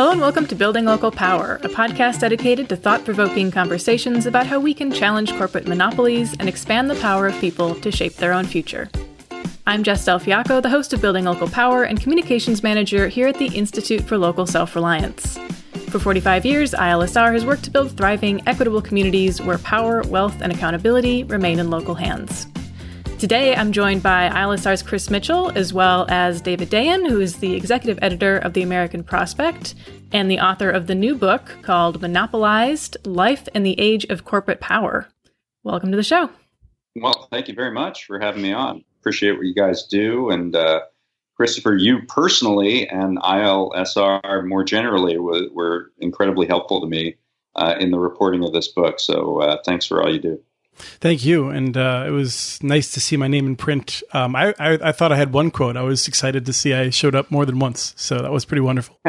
Hello and welcome to Building Local Power, a podcast dedicated to thought-provoking conversations about how we can challenge corporate monopolies and expand the power of people to shape their own future. I'm Jess Del Fiacco, the host of Building Local Power and Communications Manager here at the Institute for Local Self-Reliance. For 45 years, ILSR has worked to build thriving, equitable communities where power, wealth, and accountability remain in local hands. Today, I'm joined by ILSR's Chris Mitchell, as well as David Dayen, who is the executive editor of The American Prospect and the author of the new book called Monopolized: Life in the Age of Corporate Power. Welcome to the show. Well, thank you very much for having me on. Appreciate what you guys do. And Christopher, you personally and ILSR more generally were incredibly helpful to me in the reporting of this book. So thanks for all you do. Thank you. And it was nice to see my name in print. I thought I had one quote. I was excited to see I showed up more than once. So that was pretty wonderful.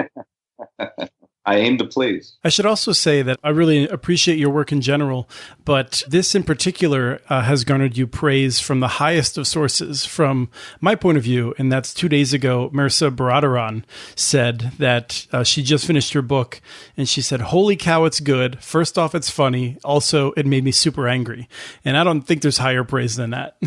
I aim to please. I should also say that I really appreciate your work in general, but this in particular has garnered you praise from the highest of sources from my point of view. And that's 2 days ago, Mirza Baradaran said that she just finished your book and she said, "Holy cow, it's good. First off, it's funny. Also, it made me super angry." And I don't think there's higher praise than that.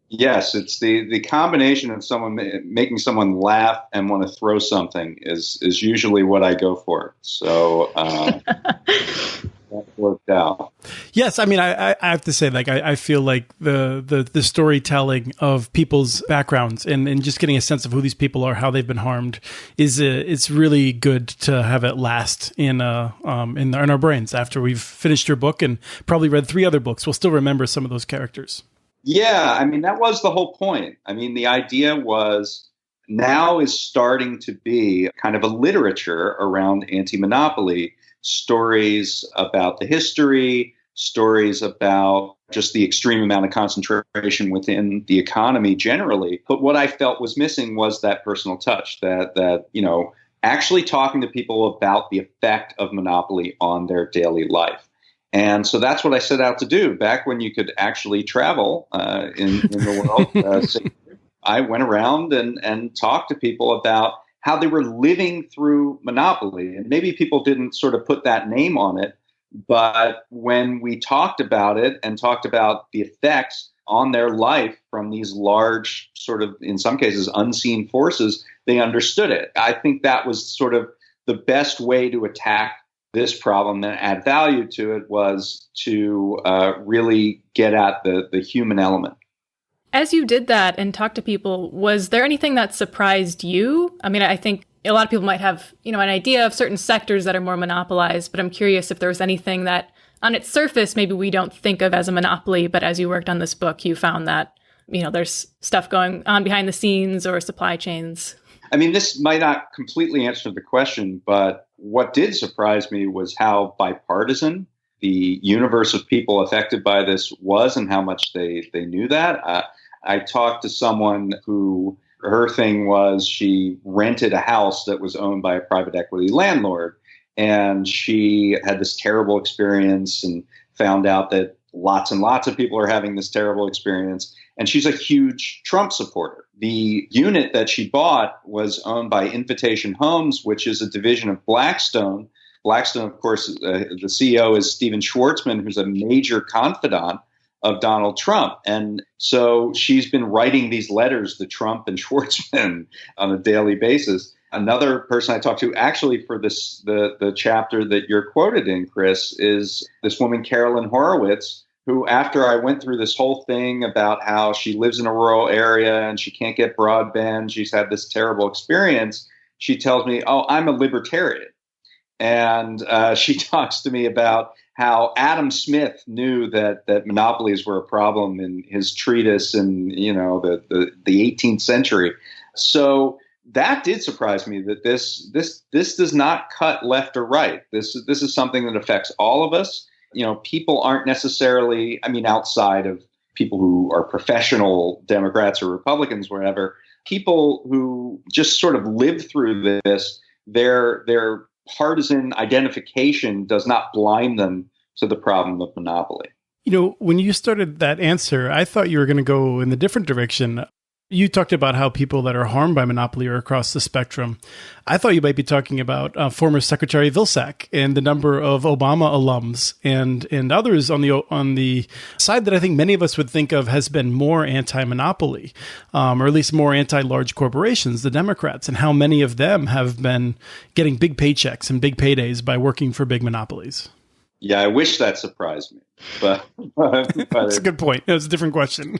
Yes, it's the combination of someone making someone laugh and want to throw something is usually what I go for. So that worked out. Yes, I mean, I have to say, like, I feel like the storytelling of people's backgrounds and just getting a sense of who these people are, how they've been harmed, it's really good to have it last in our brains after we've finished your book and probably read 3 other books. We'll still remember some of those characters. Yeah, I mean, that was the whole point. I mean, the idea was now is starting to be kind of a literature around anti-monopoly, stories about the history, stories about just the extreme amount of concentration within the economy generally. But what I felt was missing was that personal touch, that actually talking to people about the effect of monopoly on their daily life. And so that's what I set out to do back when you could actually travel in the world. So I went around and talked to people about how they were living through monopoly. And maybe people didn't sort of put that name on it. But when we talked about it and talked about the effects on their life from these large, sort of, in some cases, unseen forces, they understood it. I think that was sort of the best way to attack this problem and add value to it, was to really get at the human element. As you did that and talked to people, was there anything that surprised you? I mean, I think a lot of people might have, an idea of certain sectors that are more monopolized, but I'm curious if there was anything that on its surface, maybe we don't think of as a monopoly, but as you worked on this book, you found that, there's stuff going on behind the scenes or supply chains. I mean, this might not completely answer the question, but what did surprise me was how bipartisan the universe of people affected by this was and how much they knew that. I talked to someone who, her thing was she rented a house that was owned by a private equity landlord, and she had this terrible experience and found out that lots and lots of people are having this terrible experience. And she's a huge Trump supporter. The unit that she bought was owned by Invitation Homes, which is a division of Blackstone. Blackstone, of course, the CEO is Steven Schwartzman, who's a major confidant of Donald Trump. And so she's been writing these letters to Trump and Schwartzman on a daily basis. Another person I talked to actually for this, the chapter that you're quoted in, Chris, is this woman, Carolyn Horowitz, who, after I went through this whole thing about how she lives in a rural area and she can't get broadband, she's had this terrible experience, she tells me, "Oh, I'm a libertarian." And she talks to me about how Adam Smith knew that monopolies were a problem in his treatise in, the 18th century. So that did surprise me, that this does not cut left or right. This is something that affects all of us. People aren't necessarily, outside of people who are professional Democrats or Republicans, whatever, people who just sort of live through this, their partisan identification does not blind them to the problem of monopoly. When you started that answer, I thought you were going to go in the different direction. You talked about how people that are harmed by monopoly are across the spectrum. I thought you might be talking about former Secretary Vilsack and the number of Obama alums and others on the side that I think many of us would think of has been more anti-monopoly, or at least more anti-large corporations, the Democrats, and how many of them have been getting big paychecks and big paydays by working for big monopolies. Yeah, I wish that surprised me, but that's a good point. It's a different question.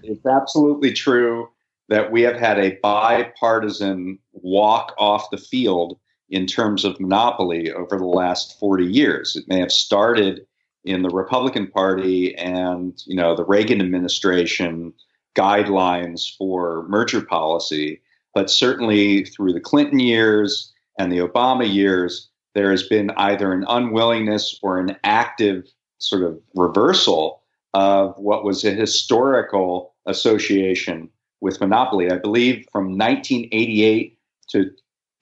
It's absolutely true that we have had a bipartisan walk off the field in terms of monopoly over the last 40 years. It may have started in the Republican Party and, the Reagan administration guidelines for merger policy, but certainly through the Clinton years and the Obama years, there has been either an unwillingness or an active sort of reversal of what was a historical association with monopoly. I believe from 1988 to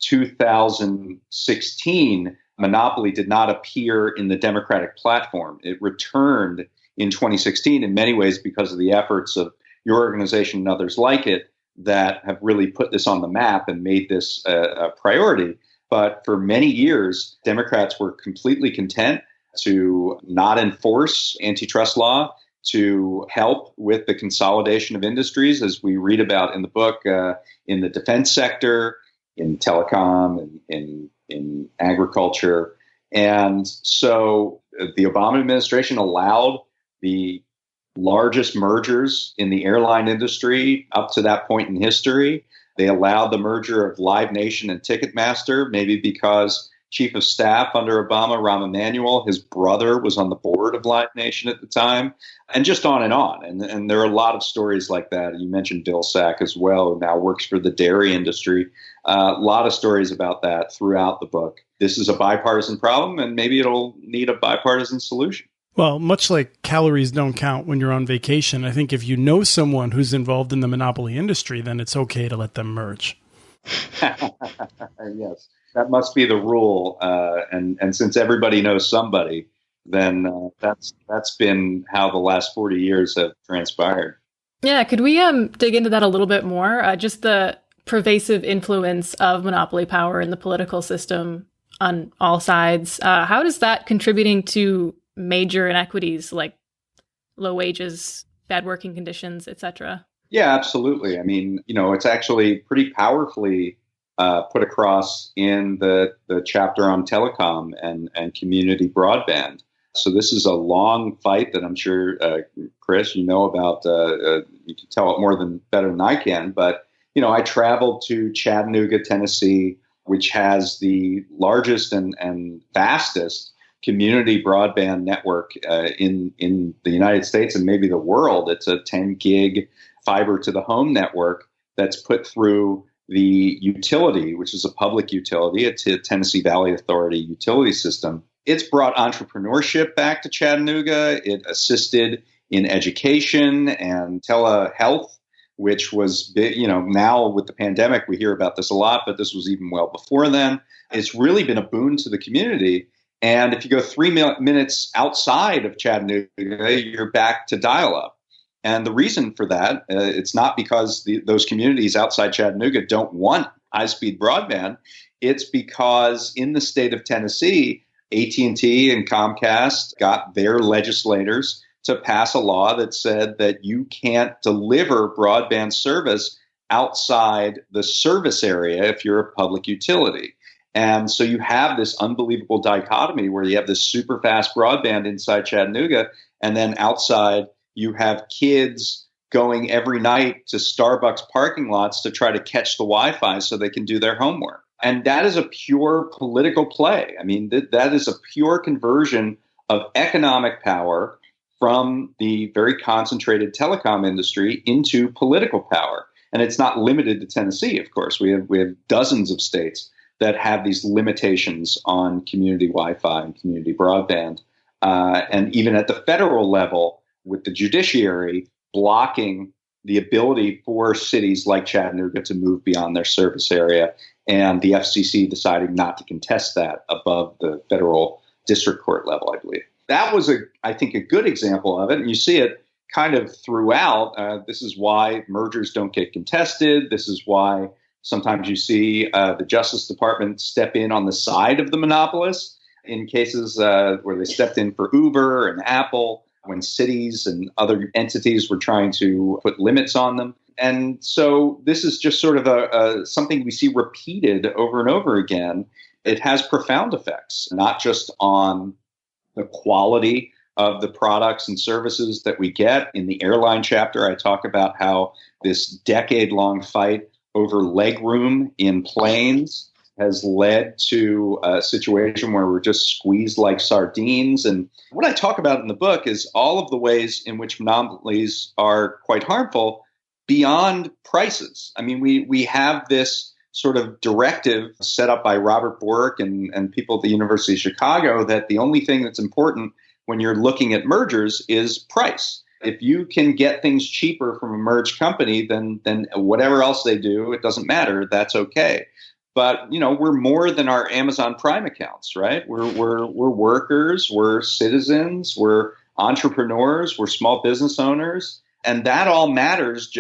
2016, monopoly did not appear in the Democratic platform. It returned in 2016 in many ways because of the efforts of your organization and others like it that have really put this on the map and made this a priority. But for many years, Democrats were completely content to not enforce antitrust law, to help with the consolidation of industries, as we read about in the book, in the defense sector, in telecom, in agriculture. And so the Obama administration allowed the largest mergers in the airline industry up to that point in history. They allowed the merger of Live Nation and Ticketmaster, maybe because Chief of Staff under Obama, Rahm Emanuel, his brother was on the board of Live Nation at the time, and just on and on. And there are a lot of stories like that. You mentioned Vilsack as well, who now works for the dairy industry. A lot of stories about that throughout the book. This is a bipartisan problem, and maybe it'll need a bipartisan solution. Well, much like calories don't count when you're on vacation, I think if you know someone who's involved in the monopoly industry, then it's okay to let them merge. Yes. That must be the rule, and since everybody knows somebody, then that's been how the last 40 years have transpired. Yeah, could we dig into that a little bit more? Just the pervasive influence of monopoly power in the political system on all sides. How does that contributing to major inequities like low wages, bad working conditions, etc.? Yeah, absolutely. I mean, it's actually pretty powerfully put across in the chapter on telecom and community broadband. So this is a long fight that I'm sure, Chris, you know about. You can tell it better than I can. But, I traveled to Chattanooga, Tennessee, which has the largest and fastest community broadband network in the United States and maybe the world. It's a 10 gig fiber to the home network that's put through the utility, which is a public utility. It's a Tennessee Valley Authority utility system. It's brought entrepreneurship back to Chattanooga. It assisted in education and telehealth, which was, now with the pandemic, we hear about this a lot, but this was even well before then. It's really been a boon to the community. And if you go 3 minutes outside of Chattanooga, you're back to dial-up. And the reason for that, it's not because those communities outside Chattanooga don't want high-speed broadband. It's because in the state of Tennessee, AT&T and Comcast got their legislators to pass a law that said that you can't deliver broadband service outside the service area if you're a public utility. And so you have this unbelievable dichotomy where you have this super fast broadband inside Chattanooga, and then outside you have kids going every night to Starbucks parking lots to try to catch the Wi-Fi so they can do their homework. And that is a pure political play. I mean, that is a pure conversion of economic power from the very concentrated telecom industry into political power. And it's not limited to Tennessee, of course. We have dozens of states that have these limitations on community Wi-Fi and community broadband. And even at the federal level, with the judiciary blocking the ability for cities like Chattanooga to move beyond their service area, and the FCC deciding not to contest that above the federal district court level, I believe. That was, I think, a good example of it. And you see it kind of throughout. This is why mergers don't get contested. This is why sometimes you see the Justice Department step in on the side of the monopolists in cases where they stepped in for Uber and Apple when cities and other entities were trying to put limits on them. And so this is just sort of something we see repeated over and over again. It has profound effects, not just on the quality of the products and services that we get. In the airline chapter, I talk about how this decade-long fight over legroom in planes has led to a situation where we're just squeezed like sardines. And what I talk about in the book is all of the ways in which monopolies are quite harmful beyond prices. I mean, we have this sort of directive set up by Robert Bork and people at the University of Chicago that the only thing that's important when you're looking at mergers is price. If you can get things cheaper from a merged company, then whatever else they do, it doesn't matter. That's okay. But, we're more than our Amazon Prime accounts, right? We're workers, we're citizens, we're entrepreneurs, we're small business owners. And that all matters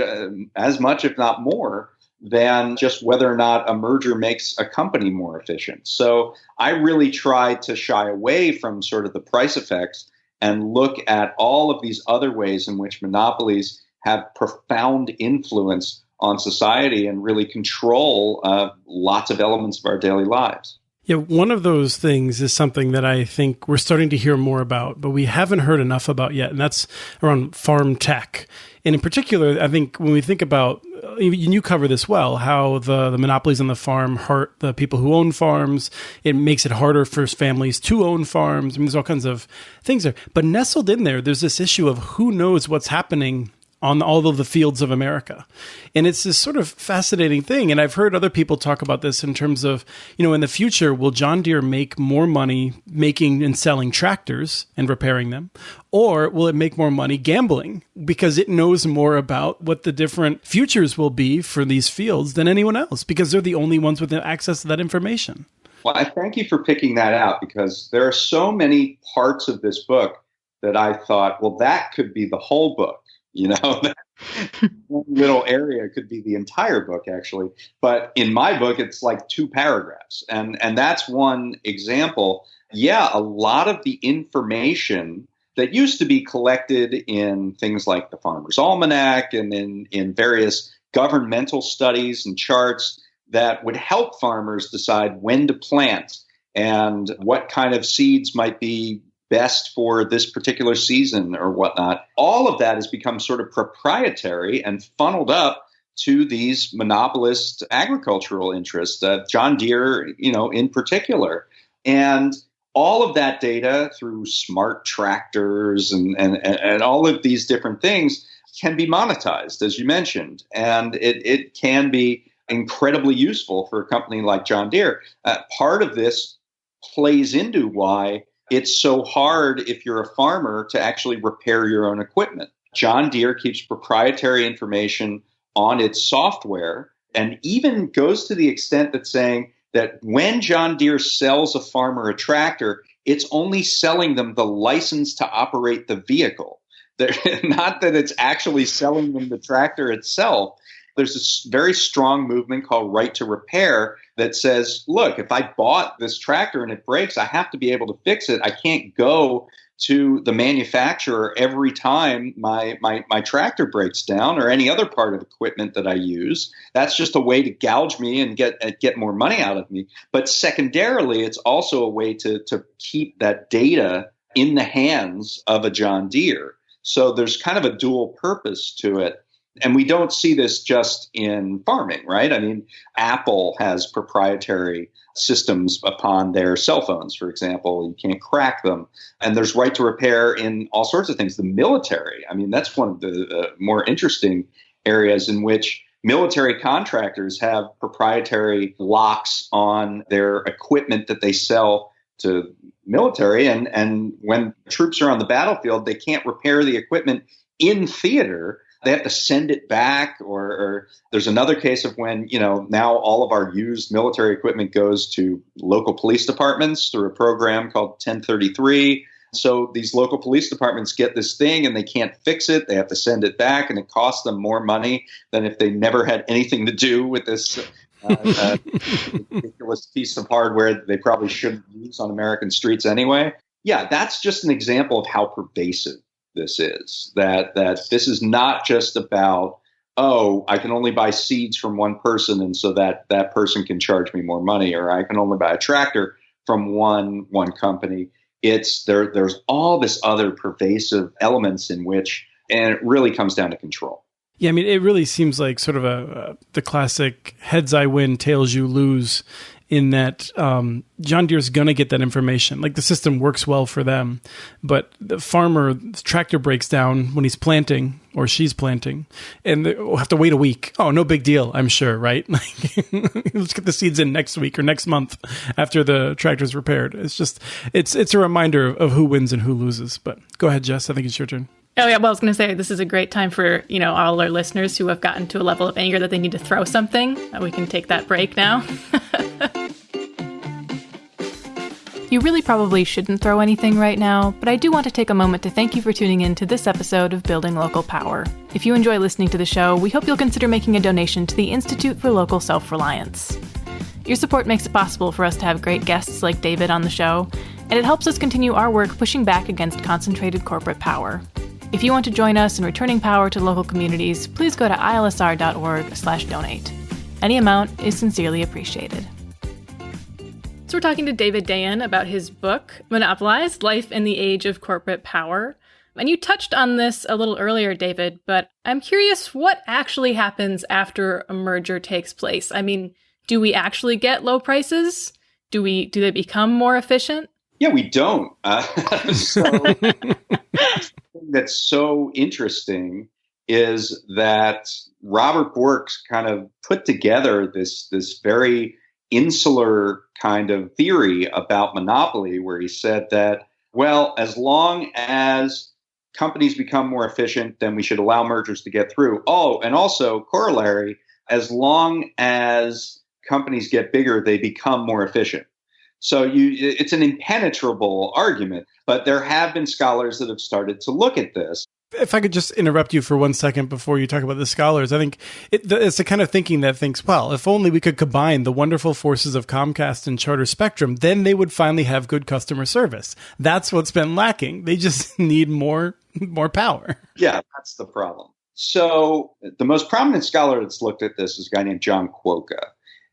as much, if not more, than just whether or not a merger makes a company more efficient. So I really try to shy away from sort of the price effects and look at all of these other ways in which monopolies have profound influence on society and really control lots of elements of our daily lives. Yeah, one of those things is something that I think we're starting to hear more about, but we haven't heard enough about yet, and that's around farm tech. And in particular, I think when we think about, you cover this well, how the monopolies on the farm hurt the people who own farms. It makes it harder for families to own farms. I mean, there's all kinds of things there. But nestled in there, there's this issue of who knows what's happening on all of the fields of America. And it's this sort of fascinating thing. And I've heard other people talk about this in terms of, in the future, will John Deere make more money making and selling tractors and repairing them? Or will it make more money gambling because it knows more about what the different futures will be for these fields than anyone else because they're the only ones with access to that information? Well, I thank you for picking that out because there are so many parts of this book that I thought, well, that could be the whole book. One little area could be the entire book, actually. But in my book, it's like 2 paragraphs. And that's one example. Yeah, a lot of the information that used to be collected in things like the Farmer's Almanac and in various governmental studies and charts that would help farmers decide when to plant and what kind of seeds might be best for this particular season or whatnot. All of that has become sort of proprietary and funneled up to these monopolist agricultural interests, John Deere, in particular. And all of that data through smart tractors and all of these different things can be monetized, as you mentioned. And it can be incredibly useful for a company like John Deere. Part of this plays into why it's so hard if you're a farmer to actually repair your own equipment. John Deere keeps proprietary information on its software and even goes to the extent that saying that when John Deere sells a farmer a tractor, it's only selling them the license to operate the vehicle. Not that it's actually selling them the tractor itself. There's this very strong movement called Right to Repair that says, look, if I bought this tractor and it breaks, I have to be able to fix it. I can't go to the manufacturer every time my tractor breaks down or any other part of equipment that I use. That's just a way to gouge me and get more money out of me. But secondarily, it's also a way to keep that data in the hands of a John Deere. So there's kind of a dual purpose to it. And we don't see this just in farming, right? I mean, Apple has proprietary systems upon their cell phones, for example. You can't crack them. And there's right to repair in all sorts of things. The military, I mean, that's one of the more interesting areas in which military contractors have proprietary locks on their equipment that they sell to military. And when troops are on the battlefield, they can't repair the equipment in theater. They have to send it back, or there's another case of when, now all of our used military equipment goes to local police departments through a program called 1033. So these local police departments get this thing and they can't fix it. They have to send it back, and it costs them more money than if they never had anything to do with this ridiculous piece of hardware that they probably shouldn't use on American streets anyway. Yeah, that's just an example of how pervasive this is. That this is not just about, oh, I can only buy seeds from one person, and so that person can charge me more money, or I can only buy a tractor from one company. There's all this other pervasive elements in which, and it really comes down to control. Yeah, I mean, it really seems like sort of the classic heads I win, tails you lose, in that John Deere's going to get that information. Like, the system works well for them, but the farmer, the tractor breaks down when he's planting or she's planting, and they'll have to wait a week. Oh, no big deal, I'm sure, right? Like, let's get the seeds in next week or next month after the tractor's repaired. It's a reminder of who wins and who loses. But go ahead, Jess. I think it's your turn. Oh, yeah. Well, I was going to say, this is a great time for, all our listeners who have gotten to a level of anger that they need to throw something. We can take that break now. You really probably shouldn't throw anything right now, but I do want to take a moment to thank you for tuning in to this episode of Building Local Power. If you enjoy listening to the show, we hope you'll consider making a donation to the Institute for Local Self-Reliance. Your support makes it possible for us to have great guests like David on the show, and it helps us continue our work pushing back against concentrated corporate power. If you want to join us in returning power to local communities, please go to ilsr.org/donate. Any amount is sincerely appreciated. So we're talking to David Dayen about his book, Monopolized, Life in the Age of Corporate Power. And you touched on this a little earlier, David, but I'm curious what actually happens after a merger takes place. I mean, do we actually get low prices? Do they become more efficient? Yeah, we don't. That's so interesting is that Robert Bork kind of put together this very insular kind of theory about monopoly, where he said that, well, as long as companies become more efficient, then we should allow mergers to get through. Oh, and also corollary, as long as companies get bigger, they become more efficient. So it's an impenetrable argument, but there have been scholars that have started to look at this. If I could just interrupt you for 1 second before you talk about the scholars, I think it's the kind of thinking that thinks, well, if only we could combine the wonderful forces of Comcast and Charter Spectrum, then they would finally have good customer service. That's what's been lacking. They just need more power. Yeah, that's the problem. So the most prominent scholar that's looked at this is a guy named John Quokka.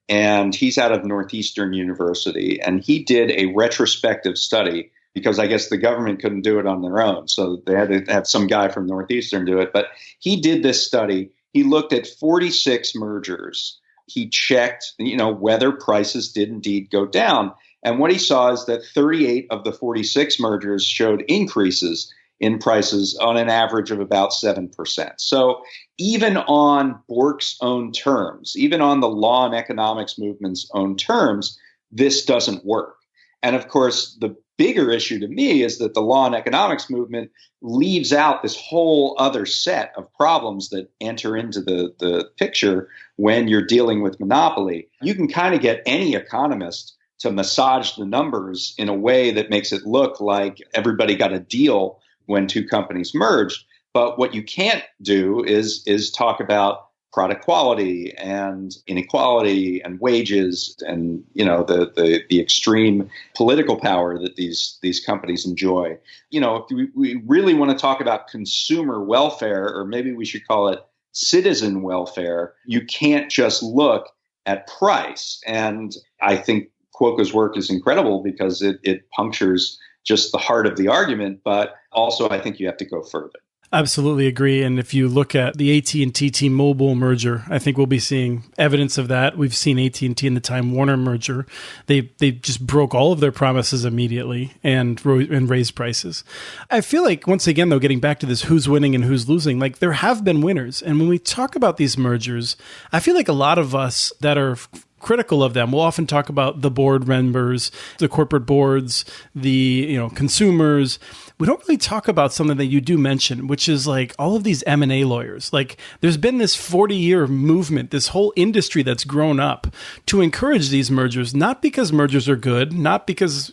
And he's out of Northeastern University, and he did a retrospective study because I guess the government couldn't do it on their own. So they had to have some guy from Northeastern do it. But he did this study. He looked at 46 mergers. He checked, whether prices did indeed go down. And what he saw is that 38 of the 46 mergers showed increases in prices on an average of about 7%. So even on Bork's own terms, even on the law and economics movement's own terms, this doesn't work. And of course, the bigger issue to me is that the law and economics movement leaves out this whole other set of problems that enter into the picture when you're dealing with monopoly. You can kind of get any economist to massage the numbers in a way that makes it look like everybody got a deal when two companies merged. But what you can't do is talk about product quality and inequality and wages and the extreme political power that these companies enjoy. If we really want to talk about consumer welfare, or maybe we should call it citizen welfare, you can't just look at price. And I think Quokka's work is incredible because it punctures just the heart of the argument, but also I think you have to go further. Absolutely agree. And if you look at the AT&T T-Mobile merger, I think we'll be seeing evidence of that. We've seen AT&T in the Time Warner merger. They just broke all of their promises immediately and raised prices. I feel like, once again, though, getting back to this who's winning and who's losing, like there have been winners. And when we talk about these mergers, I feel like a lot of us that are critical of them. We'll often talk about the board members, the corporate boards, the consumers. We don't really talk about something that you do mention, which is like all of these M&A lawyers. Like there's been this 40-year movement, this whole industry that's grown up to encourage these mergers, not because mergers are good, not because,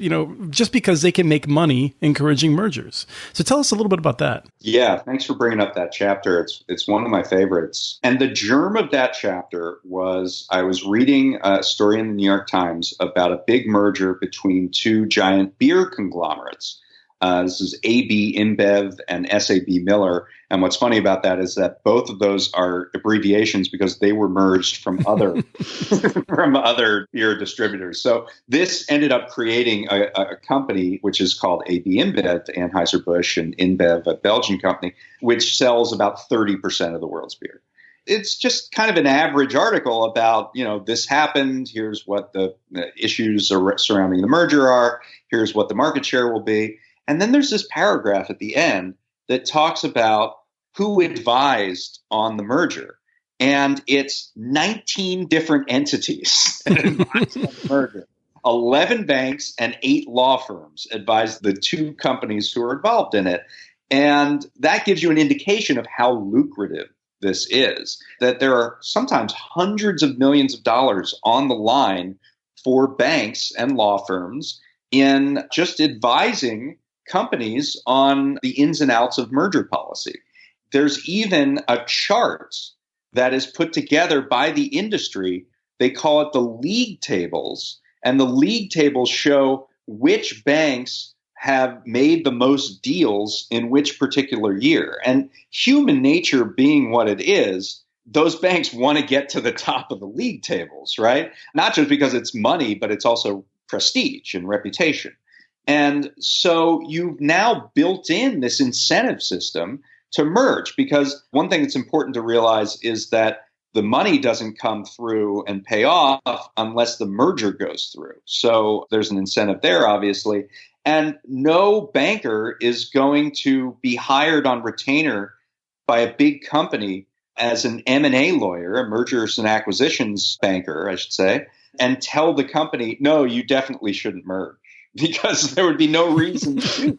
just because they can make money encouraging mergers. So tell us a little bit about that. Yeah, thanks for bringing up that chapter. It's one of my favorites. And the germ of that chapter was I was reading a story in the New York Times about a big merger between two giant beer conglomerates. This is AB InBev and SAB Miller. And what's funny about that is that both of those are abbreviations because they were merged from other from other beer distributors. So this ended up creating a company which is called AB InBev, Anheuser-Busch, and InBev, a Belgian company, which sells about 30% of the world's beer. It's just kind of an average article about, this happened. Here's what the issues surrounding the merger are. Here's what the market share will be. And then there's this paragraph at the end that talks about who advised on the merger. And it's 19 different entities that advised on the merger. 11 banks and 8 law firms advised the two companies who are involved in it. And that gives you an indication of how lucrative this is, that there are sometimes hundreds of millions of dollars on the line for banks and law firms in just advising companies on the ins and outs of merger policy. There's even a chart that is put together by the industry. They call it the league tables, and the league tables show which banks have made the most deals in which particular year. And human nature being what it is, those banks want to get to the top of the league tables, right? Not just because it's money, but it's also prestige and reputation. And so you've now built in this incentive system to merge, because one thing that's important to realize is that the money doesn't come through and pay off unless the merger goes through. So there's an incentive there, obviously. And no banker is going to be hired on retainer by a big company as an M&A lawyer, a mergers and acquisitions banker, I should say, and tell the company, no, you definitely shouldn't merge. Because there would be no reason to do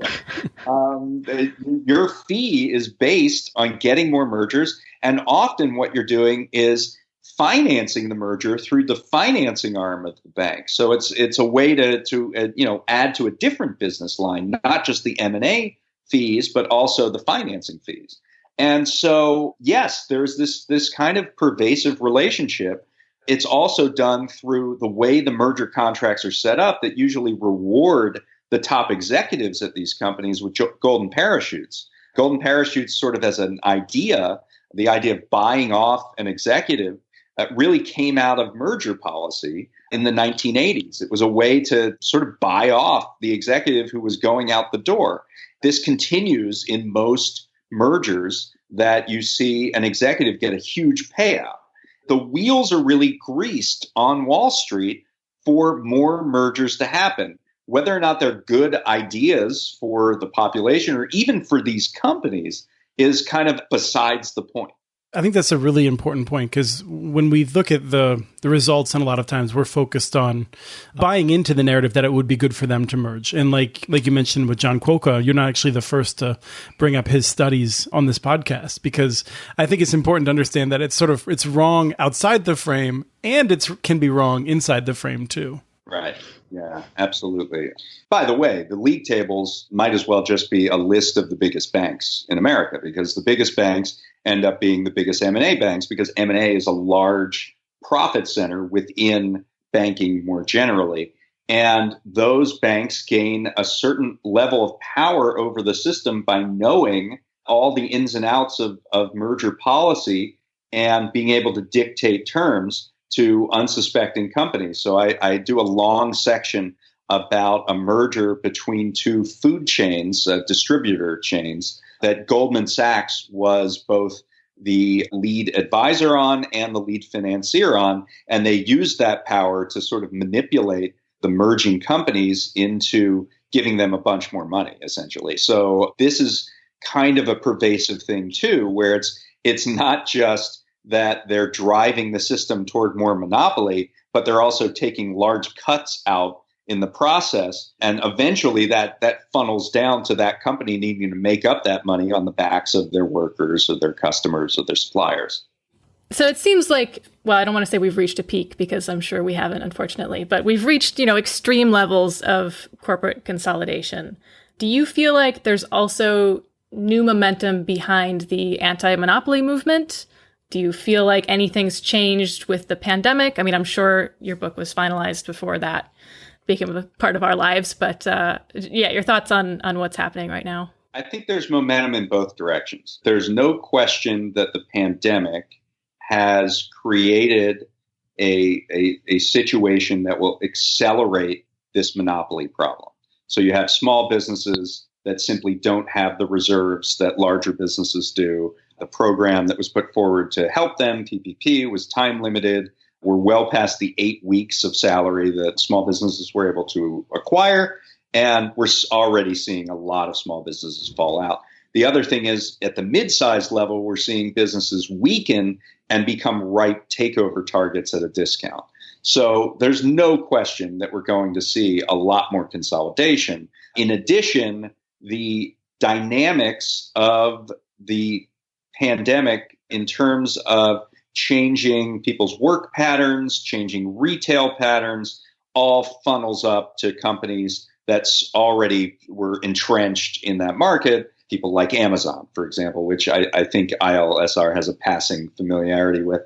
that. Your fee is based on getting more mergers, and often what you're doing is financing the merger through the financing arm of the bank. So it's a way to add to a different business line, not just the M&A fees, but also the financing fees. And so, yes, there's this kind of pervasive relationship. It's also done through the way the merger contracts are set up that usually reward the top executives at these companies with golden parachutes. Golden parachutes sort of as an idea, the idea of buying off an executive, really came out of merger policy in the 1980s. It was a way to sort of buy off the executive who was going out the door. This continues in most mergers that you see an executive get a huge payout. The wheels are really greased on Wall Street for more mergers to happen. Whether or not they're good ideas for the population or even for these companies is kind of besides the point. I think that's a really important point, because when we look at the results, and a lot of times we're focused on buying into the narrative that it would be good for them to merge. And like you mentioned with John Quokka, you're not actually the first to bring up his studies on this podcast, because I think it's important to understand that it's wrong outside the frame, and it can be wrong inside the frame too. Right. Yeah, absolutely. By the way, the league tables might as well just be a list of the biggest banks in America, because the biggest banks end up being the biggest M&A banks, because M&A is a large profit center within banking more generally. And those banks gain a certain level of power over the system by knowing all the ins and outs of merger policy and being able to dictate terms to unsuspecting companies. So I do a long section about a merger between two food chains, distributor chains, that Goldman Sachs was both the lead advisor on and the lead financier on. And they used that power to sort of manipulate the merging companies into giving them a bunch more money, essentially. So this is kind of a pervasive thing, too, where it's not just that they're driving the system toward more monopoly, but they're also taking large cuts out in the process. And eventually that funnels down to that company needing to make up that money on the backs of their workers or their customers or their suppliers. So it seems like, well, I don't want to say we've reached a peak because I'm sure we haven't, unfortunately, but we've reached, extreme levels of corporate consolidation. Do you feel like there's also new momentum behind the anti-monopoly movement? Do you feel like anything's changed with the pandemic? I mean, I'm sure your book was finalized before that became a part of our lives, but your thoughts on what's happening right now. I think there's momentum in both directions. There's no question that the pandemic has created a situation that will accelerate this monopoly problem. So you have small businesses that simply don't have the reserves that larger businesses do. The program that was put forward to help them, PPP, was time limited. We're well past the 8 weeks of salary that small businesses were able to acquire, and we're already seeing a lot of small businesses fall out. The other thing is, at the mid-sized level, we're seeing businesses weaken and become ripe takeover targets at a discount. So there's no question that we're going to see a lot more consolidation. In addition, the dynamics of the pandemic in terms of changing people's work patterns, changing retail patterns, all funnels up to companies that's already were entrenched in that market. People like Amazon, for example, which I think ILSR has a passing familiarity with.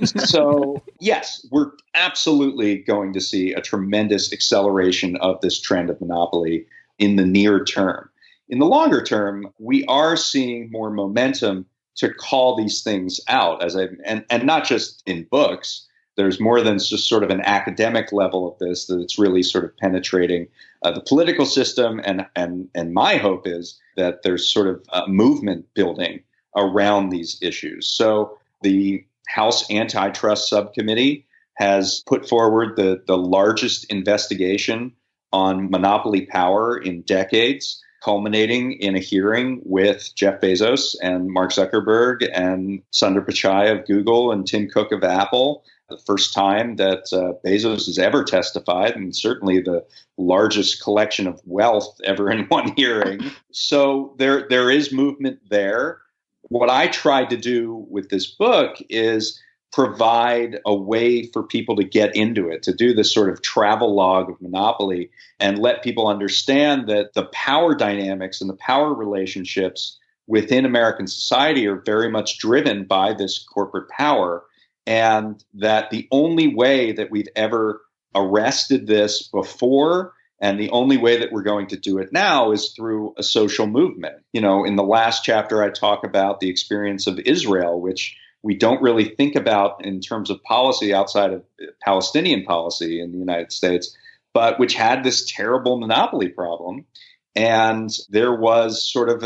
So, yes, we're absolutely going to see a tremendous acceleration of this trend of monopoly in the near term. In the longer term, we are seeing more momentum to call these things out, and not just in books. There's more than just sort of an academic level of this, that it's really sort of penetrating the political system. And my hope is that there's sort of a movement building around these issues. So the House Antitrust Subcommittee has put forward the largest investigation on monopoly power in decades, culminating in a hearing with Jeff Bezos and Mark Zuckerberg and Sundar Pichai of Google and Tim Cook of Apple. The first time that Bezos has ever testified, and certainly the largest collection of wealth ever in one hearing. So there is movement there. What I tried to do with this book is provide a way for people to get into it, to do this sort of travel log of monopoly and let people understand that the power dynamics and the power relationships within American society are very much driven by this corporate power. And that the only way that we've ever arrested this before, and the only way that we're going to do it now, is through a social movement. In the last chapter, I talk about the experience of Israel, which we don't really think about in terms of policy outside of Palestinian policy in the United States, but which had this terrible monopoly problem. And there was sort of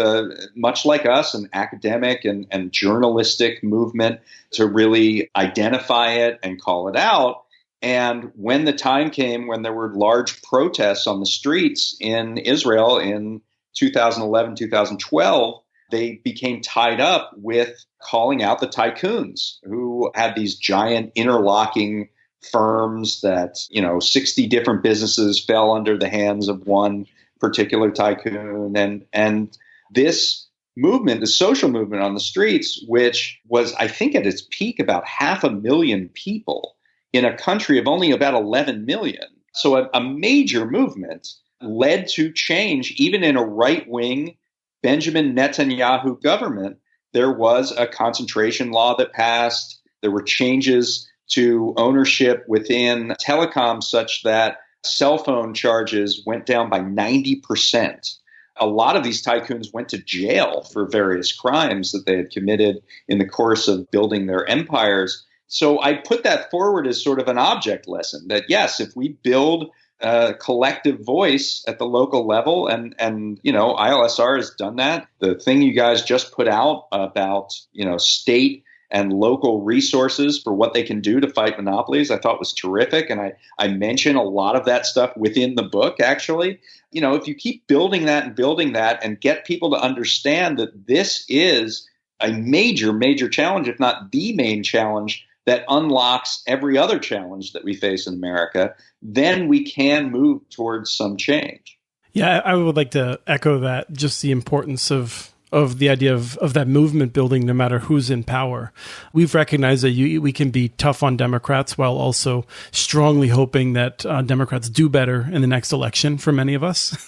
much like us, an academic and journalistic movement to really identify it and call it out. And when the time came when there were large protests on the streets in Israel in 2011, 2012, they became tied up with calling out the tycoons who had these giant interlocking firms that, 60 different businesses fell under the hands of one particular tycoon. And this movement, the social movement on the streets, which was, I think, at its peak about 500,000 people in a country of only about 11 million. So a major movement led to change. Even in a right-wing Benjamin Netanyahu government, there was a concentration law that passed. There were changes to ownership within telecom such that cell phone charges went down by 90%. A lot of these tycoons went to jail for various crimes that they had committed in the course of building their empires. So I put that forward as sort of an object lesson that, yes, if we build a collective voice at the local level, and ILSR has done that. The thing you guys just put out about, state and local resources for what they can do to fight monopolies, I thought was terrific. And I mention a lot of that stuff within the book, actually. If you keep building that and get people to understand that this is a major, major challenge, if not the main challenge that unlocks every other challenge that we face in America, then we can move towards some change. Yeah, I would like to echo that, just the importance of the idea of that movement building, no matter who's in power. We've recognized that we can be tough on Democrats while also strongly hoping that Democrats do better in the next election for many of us.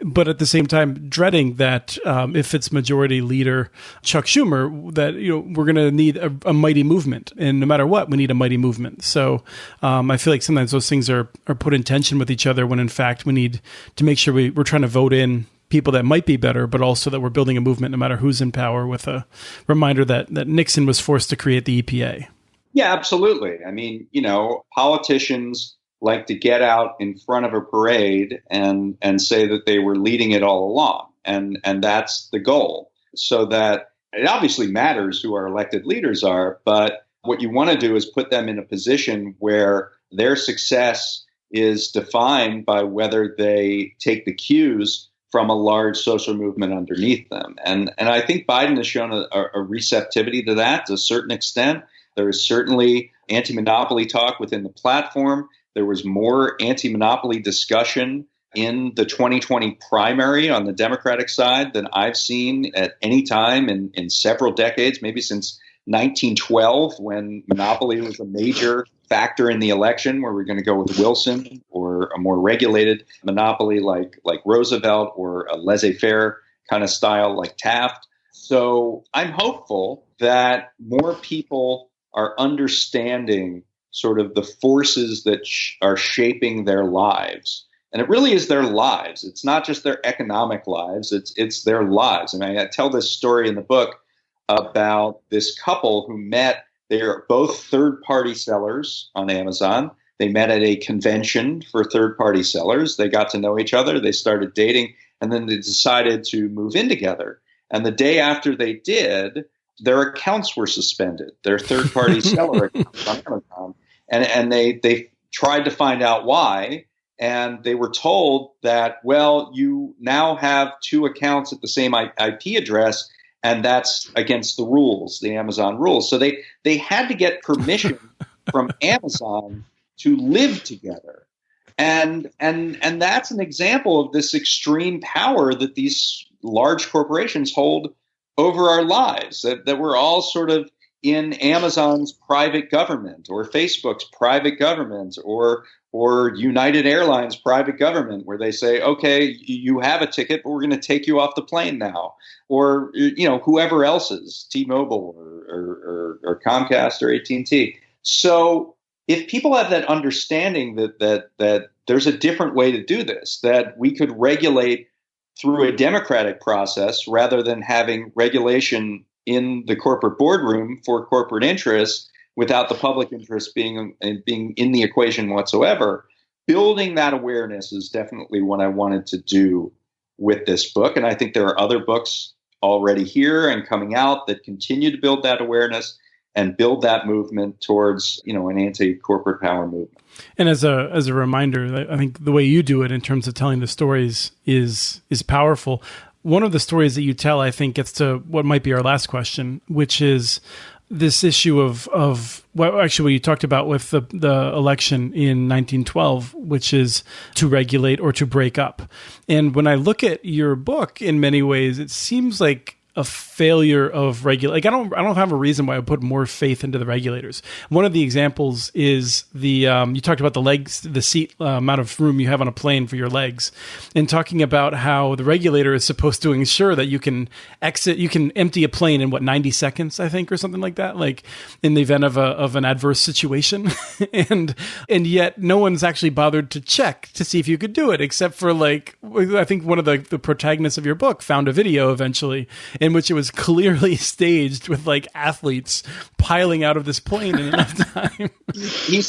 But at the same time, dreading that if it's Majority Leader Chuck Schumer, that we're going to need a mighty movement. And no matter what, we need a mighty movement. So I feel like sometimes those things are put in tension with each other when in fact we need to make sure we're trying to vote in people that might be better, but also that we're building a movement no matter who's in power, with a reminder that Nixon was forced to create the EPA. Yeah, absolutely. I mean, politicians like to get out in front of a parade and say that they were leading it all along. And that's the goal. So that it obviously matters who our elected leaders are, but what you want to do is put them in a position where their success is defined by whether they take the cues from a large social movement underneath them. And I think Biden has shown a receptivity to that to a certain extent. There is certainly anti-monopoly talk within the platform. There was more anti-monopoly discussion in the 2020 primary on the Democratic side than I've seen at any time in several decades, maybe since 1912, when monopoly was a major factor in the election, where we're going to go with Wilson or a more regulated monopoly like Roosevelt, or a laissez-faire kind of style like Taft. So I'm hopeful that more people are understanding sort of the forces that are shaping their lives. And it really is their lives. It's not just their economic lives. It's their lives. I mean, I tell this story in the book about this couple who met. They are both third-party sellers on Amazon. They met at a convention for third-party sellers. They got to know each other. They started dating, and then they decided to move in together. And the day after they did, their accounts were suspended, their third-party seller accounts on Amazon. And they tried to find out why, and they were told that, well, you now have two accounts at the same IP address, and that's against the rules, the Amazon rules. So they had to get permission from Amazon to live together. And that's an example of this extreme power that these large corporations hold over our lives, that we're all sort of in Amazon's private government, or Facebook's private government, or United Airlines private government, where they say, okay, you have a ticket, but we're going to take you off the plane now, or whoever else's, T-Mobile or Comcast or AT&T. So if people have that understanding that there's a different way to do this, that we could regulate through a democratic process rather than having regulation in the corporate boardroom for corporate interests without the public interest being in the equation whatsoever, building that awareness is definitely what I wanted to do with this book. And I think there are other books already here and coming out that continue to build that awareness and build that movement towards, an anti-corporate power movement. And as a reminder, I think the way you do it in terms of telling the stories is powerful. One of the stories that you tell, I think, gets to what might be our last question, which is this issue of what you talked about with the election in 1912, which is to regulate or to break up. And when I look at your book, in many ways, it seems like a failure of regulate. I don't have a reason why I would put more faith into the regulators. One of the examples is you talked about the legs, the seat amount of room you have on a plane for your legs, and talking about how the regulator is supposed to ensure that you can empty a plane in 90 seconds, I think, or something like that, like in the event of an adverse situation. and yet no one's actually bothered to check to see if you could do it, except for I think one of the protagonists of your book found a video eventually in which it was clearly staged with athletes piling out of this plane in enough time. He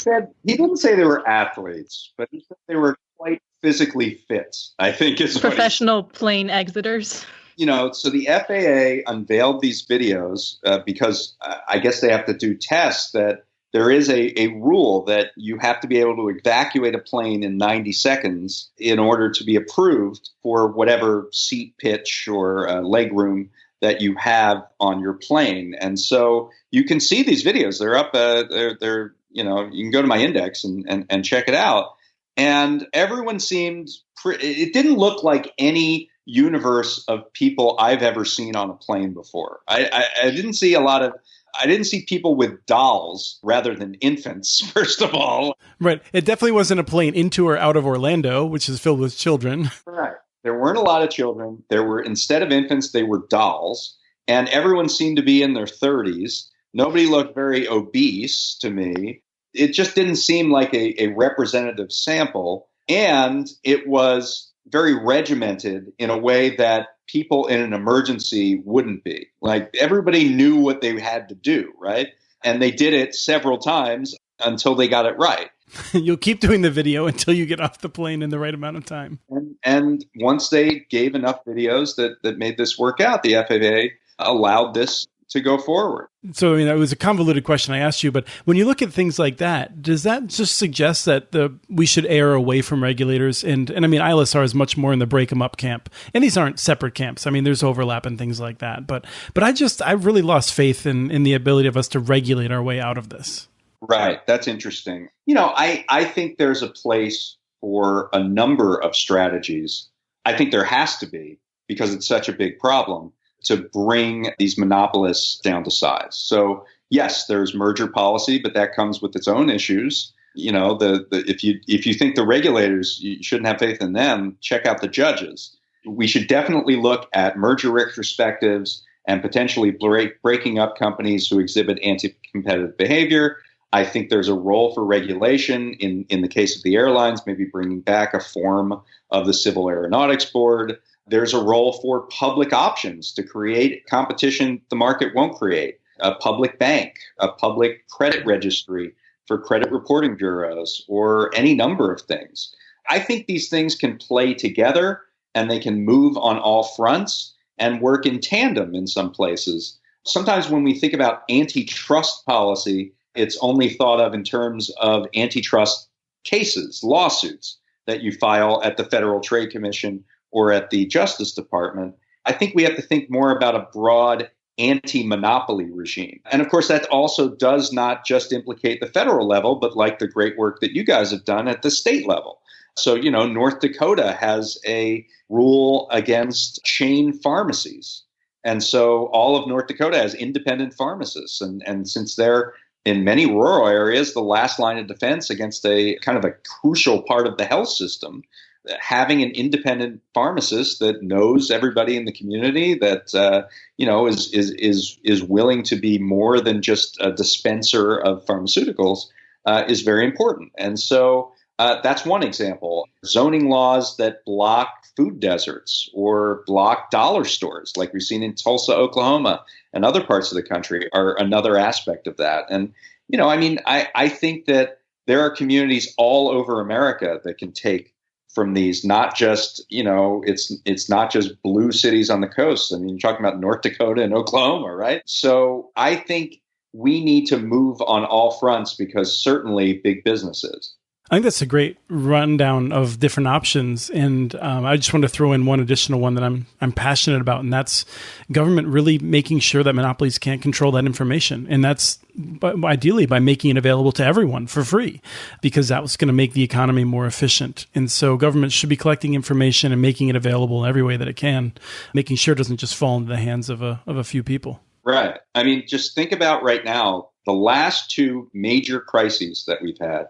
didn't say they were athletes, but he said they were quite physically fit, I think is professional plane exiters. So the FAA unveiled these videos because I guess they have to do tests that there is a rule that you have to be able to evacuate a plane in 90 seconds in order to be approved for whatever seat pitch or leg room that you have on your plane. And so you can see these videos. They're up, they're you know, you can go to my index and check it out. And everyone seemed, it didn't look like any universe of people I've ever seen on a plane before. I didn't see I didn't see people with dolls rather than infants, first of all. Right. It definitely wasn't a plane into or out of Orlando, which is filled with children. Right. There weren't a lot of children. There were, instead of infants, they were dolls. And everyone seemed to be in their 30s. Nobody looked very obese to me. It just didn't seem like a representative sample. And it was very regimented in a way that people in an emergency wouldn't be. Like, everybody knew what they had to do, right? And they did it several times until they got it right. You'll keep doing the video until you get off the plane in the right amount of time. And once they gave enough videos that made this work out, the FAA allowed this to go forward. So, I mean, it was a convoluted question I asked you, but when you look at things like that, does that just suggest that we should err away from regulators? And I mean, ILSR is much more in the break them up camp. And these aren't separate camps. I mean, there's overlap and things like that. But I've really lost faith in the ability of us to regulate our way out of this. Right. That's interesting. You know, I think there's a place for a number of strategies. I think there has to be, because it's such a big problem, to bring these monopolists down to size. So yes, there's merger policy, but that comes with its own issues. You know, if you think the regulators, you shouldn't have faith in them, check out the judges. We should definitely look at merger retrospectives and potentially breaking up companies who exhibit anti-competitive behavior. I think there's a role for regulation in the case of the airlines, maybe bringing back a form of the Civil Aeronautics Board. There's a role for public options to create competition the market won't create, a public bank, a public credit registry for credit reporting bureaus, or any number of things. I think these things can play together and they can move on all fronts and work in tandem in some places. Sometimes when we think about antitrust policy, it's only thought of in terms of antitrust cases, lawsuits that you file at the Federal Trade Commission or at the Justice Department. I think we have to think more about a broad anti-monopoly regime. And of course, that also does not just implicate the federal level, but like the great work that you guys have done at the state level. So, you know, North Dakota has a rule against chain pharmacies. And so all of North Dakota has independent pharmacists. And since they're in many rural areas, the last line of defense against a kind of a crucial part of the health system, having an independent pharmacist that knows everybody in the community, that you know, is willing to be more than just a dispenser of pharmaceuticals, is very important. And so that's one example. Zoning laws that block food deserts or block dollar stores, like we've seen in Tulsa, Oklahoma, and other parts of the country, are another aspect of that. And, you know, I mean, I think that there are communities all over America that can take from these, not just, you know, it's not just blue cities on the coast. I mean, you're talking about North Dakota and Oklahoma, right? So I think we need to move on all fronts, because certainly big business is. I think that's a great rundown of different options. And I just want to throw in one additional one that I'm passionate about, and that's government really making sure that monopolies can't control that information. And that's ideally by making it available to everyone for free, because that was going to make the economy more efficient. And so government should be collecting information and making it available in every way that it can, making sure it doesn't just fall into the hands of a few people. Right. I mean, just think about right now, the last two major crises that we've had.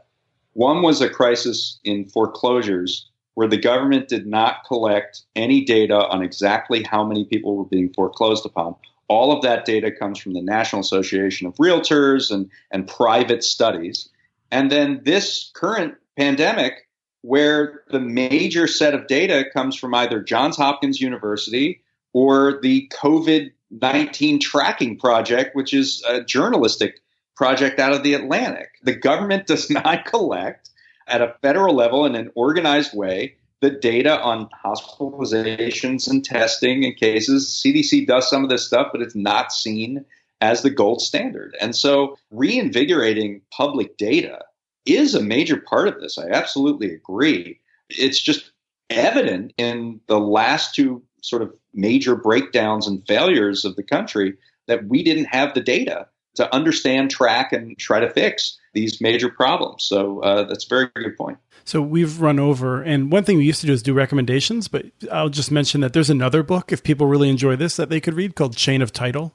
One was a crisis in foreclosures where the government did not collect any data on exactly how many people were being foreclosed upon. All of that data comes from the National Association of Realtors and private studies. And then this current pandemic, where the major set of data comes from either Johns Hopkins University or the COVID-19 tracking project, which is a journalistic project out of the Atlantic. The government does not collect at a federal level in an organized way the data on hospitalizations and testing and cases. CDC does some of this stuff, but it's not seen as the gold standard. And so reinvigorating public data is a major part of this. I absolutely agree. It's just evident in the last two sort of major breakdowns and failures of the country that we didn't have the data to understand, track, and try to fix these major problems. So that's a very good point. So we've run over, and one thing we used to do is do recommendations, but I'll just mention that there's another book, if people really enjoy this, that they could read called Chain of Title,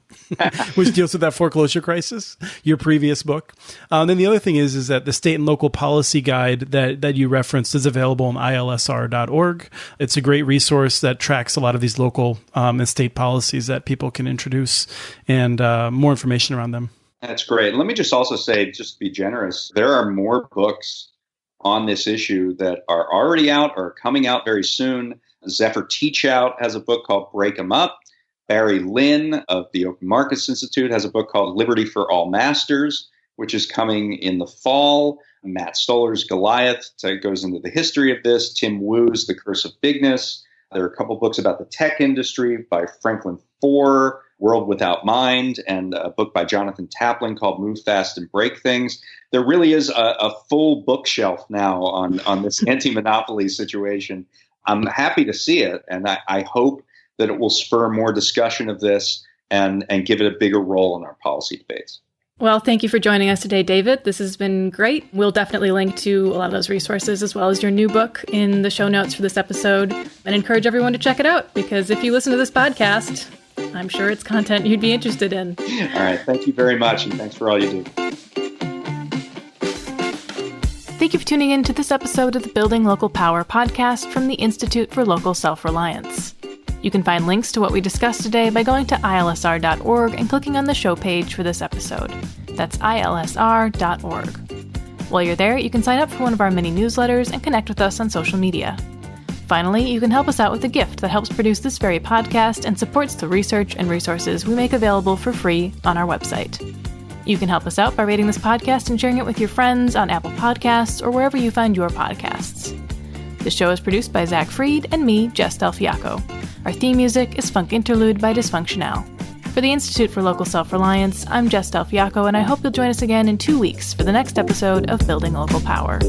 which deals with that foreclosure crisis, your previous book. Then the other thing is that the state and local policy guide that you referenced is available on ILSR.org. It's a great resource that tracks a lot of these local and state policies that people can introduce and more information around them. That's great. Let me just also say, just to be generous, there are more books on this issue that are already out or coming out very soon. Zephyr Teachout has a book called Break 'em Up. Barry Lynn of the Open Markets Institute has a book called Liberty for All Masters, which is coming in the fall. Matt Stoller's Goliath goes into the history of this. Tim Wu's The Curse of Bigness. There are a couple books about the tech industry by Franklin Foer, World Without Mind, and a book by Jonathan Taplin called Move Fast and Break Things. There really is a full bookshelf now on this anti-monopoly situation. I'm happy to see it, and I hope that it will spur more discussion of this and give it a bigger role in our policy debates. Well, thank you for joining us today, David. This has been great. We'll definitely link to a lot of those resources as well as your new book in the show notes for this episode, and encourage everyone to check it out, because if you listen to this podcast, I'm sure it's content you'd be interested in. All right. Thank you very much, and thanks for all you do. Thank you for tuning in to this episode of the Building Local Power podcast from the Institute for Local Self-Reliance. You can find links to what we discussed today by going to ilsr.org and clicking on the show page for this episode. That's ilsr.org. While you're there, you can sign up for one of our mini newsletters and connect with us on social media. Finally, you can help us out with a gift that helps produce this very podcast and supports the research and resources we make available for free on our website. You can help us out by rating this podcast and sharing it with your friends on Apple Podcasts or wherever you find your podcasts. The show is produced by Zach Fried and me, Jess Del Fiacco. Our theme music is Funk Interlude by Dysfunctional. For the Institute for Local Self-Reliance, I'm Jess Del Fiacco, and I hope you'll join us again in 2 weeks for the next episode of Building Local Power.